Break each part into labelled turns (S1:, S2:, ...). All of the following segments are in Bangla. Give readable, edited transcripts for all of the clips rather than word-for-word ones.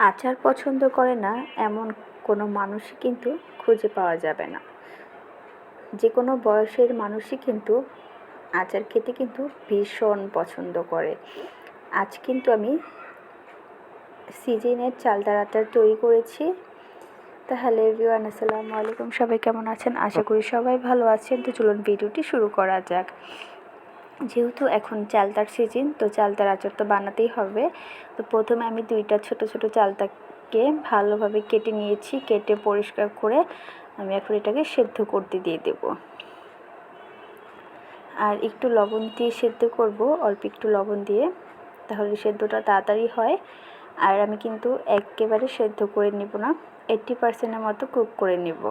S1: আচার পছন্দ করে না এমন কোনো মানুষই কিন্তু খুঁজে পাওয়া যাবে না। যে কোনো বয়সের মানুষই কিন্তু আচার খেতে কিন্তু ভীষণ পছন্দ করে। আজ কিন্তু আমি সিজনের চালতার আচার তৈরি করেছি। তাহলে এভরিওয়ান, আসসালামু আলাইকুম, সবাই কেমন আছেন? আশা করি সবাই ভালো আছেন। তো চলুন ভিডিওটি শুরু করা যাক। যেহেতু এখন চালতার সিজন, তো চালতার আচার তো বানাতেই হবে। তো প্রথমে আমি 2টা ছোট ছোট চালতাকে ভালোভাবে কেটে নিয়েছি। কেটে পরিষ্কার করে আমি এখন এটাকে সেদ্ধ করতে দিয়ে দেব। আর একটু লবণ দিয়ে সেদ্ধ করব, অল্প একটু লবণ দিয়ে, তাহলে সেদ্ধটা তাড়াতাড়ি হয়। আর আমি কিন্তু একেবারে সেদ্ধ করে নেব না, 80% মতো কুক করে নেব।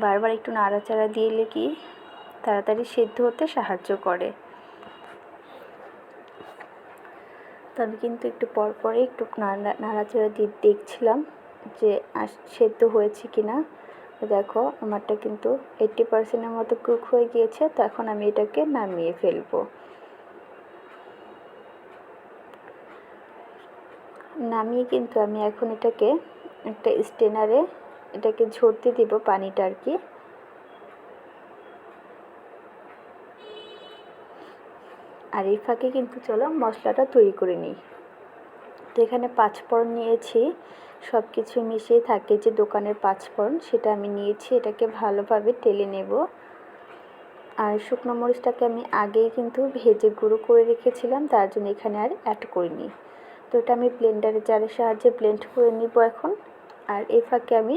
S1: বারবার একটু নাড়াচাড়া দিলে কি তাড়াতাড়ি সেদ্ধ হতে সাহায্য করে। তো আমি কিন্তু একটু পরপরই একটু নাড়াচাড়া দিয়ে দেখছিলাম যে সেদ্ধ হয়েছে কি না। দেখো আমারটা কিন্তু 80% মতো কুক হয়ে গিয়েছে। তো এখন আমি এটাকে নামিয়ে ফেলবো। নামিয়ে কিন্তু আমি এখন এটাকে একটা স্ট্রেনারে এটাকে ঝরতে দেব, পানিটা আর কি। আর এই ফাঁকে কিন্তু চলো মশলাটা তৈরি করে নিই। তো এখানে 5 ফোড়ন নিয়েছি, সব কিছু মিশিয়ে থাকে যে দোকানের 5 ফোড়ন, সেটা আমি নিয়েছি। এটাকে ভালোভাবে টেলে নেব। আর শুকনো মরিচটাকে আমি আগেই কিন্তু ভেজে গুঁড়ো করে রেখেছিলাম, তার জন্য এখানে আর অ্যাড করিনি। তো এটা আমি ব্লেন্ডারের জারের সাহায্যে ব্লেন্ড করে নিব এখন। আর এই ফাঁকে আমি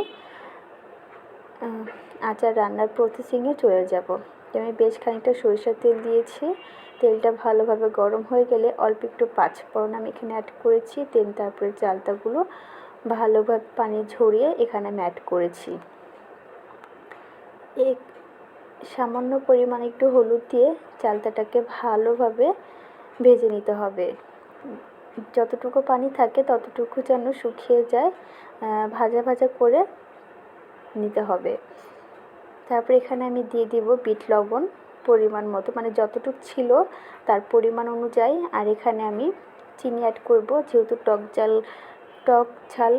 S1: আচার রান্নার প্রসেসিংয়ে চলে যাব। তো আমি বেশ খানিকটা সরিষার তেল দিয়েছি। তেলটা ভালোভাবে গরম হয়ে গেলে অল্প একটু 5 ফোড়ন আমি এখানে অ্যাড করেছি। তারপরে চালতাগুলো ভালোভাবে পানি ঝরিয়ে এখানে আমি অ্যাড করেছি। সামান্য পরিমাণে একটু হলুদ দিয়ে চালতাটাকে ভালোভাবে ভেজে নিতে হবে। যতটুকু পানি থাকে ততটুকু যেন শুকিয়ে যায়, ভাজা ভাজা করে নিতে হবে। তারপরে এখানে আমি দিয়ে দিব বিট লবণ পরিমাণ মতো, মানে যতটুকু ছিল তার পরিমাণ অনুযায়ী। আর এখানে আমি চিনি অ্যাড করব, যেহেতু টক ঝাল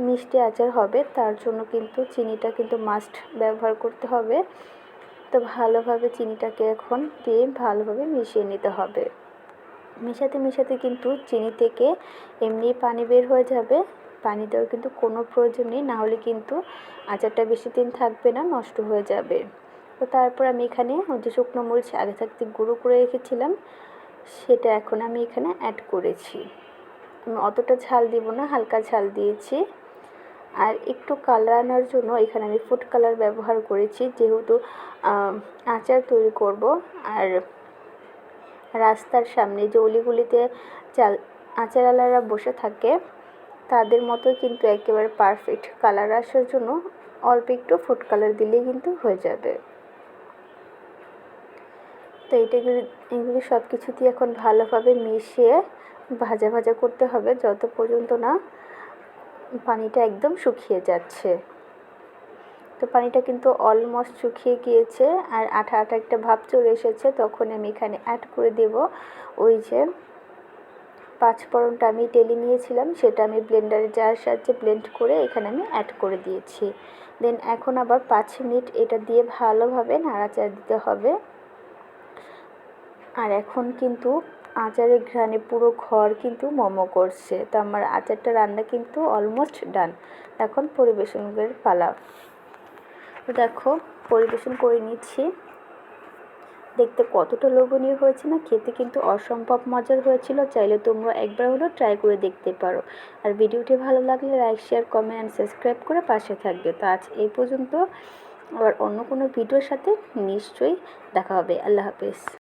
S1: মিষ্টি আচার হবে, তার জন্য কিন্তু চিনিটা কিন্তু মাস্ট ব্যবহার করতে হবে। তো ভালোভাবে চিনিটাকে এখন দিয়ে ভালোভাবে মিশিয়ে নিতে হবে। মেশাতে মেশাতে কিন্তু চিনি থেকে এমনি পানি বের হয়ে যাবে। পানি দেওয়ার কিন্তু কোনো প্রয়োজন নেই, না হলে কিন্তু আচারটা বেশি দিন থাকবে না, নষ্ট হয়ে যাবে। তো তারপর আমি এখানে যে শুকনো মরিচ আগে থাকতে গুঁড়ো করে রেখেছিলাম, সেটা এখন আমি এখানে অ্যাড করেছি। আমি অতটা ঝাল দিব না, হালকা ঝাল দিয়েছি। আর একটু কালার আনার জন্য এখানে আমি ফুড কালার ব্যবহার করেছি, যেহেতু আচার তৈরি করব। আর রাস্তার সামনে যে অলিগুলিতে আচারওয়ালারা বসে থাকে, তাদের মতো কিন্তু একেবারে পারফেক্ট কালার আসার জন্য অল্প একটু ফুড কালার দিলেই কিন্তু হয়ে যাবে। তো এগুলি সব কিছু দিয়ে এখন ভালোভাবে মিশিয়ে ভাজা ভাজা করতে হবে, যত পর্যন্ত না পানিটা একদম শুকিয়ে যাচ্ছে। তো পানিটা কিন্তু অলমোস্ট শুকিয়ে গিয়েছে, আর আঠা আঠা একটা ভাব চলে এসেছে। তখন আমি এখানে অ্যাড করে দেব ওই যে 5 ফোড়নটা আমি টেলে নিয়েছিলাম, সেটা আমি ব্লেন্ডারের জারের সাহায্যে ব্লেন্ড করে এখানে আমি অ্যাড করে দিয়েছি। দেন এখন আবার 5 মিনিট এটা দিয়ে ভালোভাবে নাড়াচাড়া দিতে হবে। আর এখন কিন্তু আচারের ঘ্রাণে পুরো ঘর কিন্তু মোমো করছে। তো আমার আচারটা রান্না কিন্তু অলমোস্ট ডান। এখন পরিবেশনের পালা। তো দেখো পরিবেশন করে নিচ্ছি। দেখতে কতটা লোভনীয় হয়েছে না, খেতে কিন্তু অসম্ভব মজার হয়েছিল। চাইলে তোমরা একবার হলেও ট্রাই করে দেখতে পারো। আর ভিডিওটি ভালো লাগলে like, share, comment and subscribe করে পাশে থাকবে। তো আজ এই পর্যন্ত, আবার অন্য কোনো ভিডিওর সাথে নিশ্চয়ই দেখা হবে। আল্লাহ হাফেজ।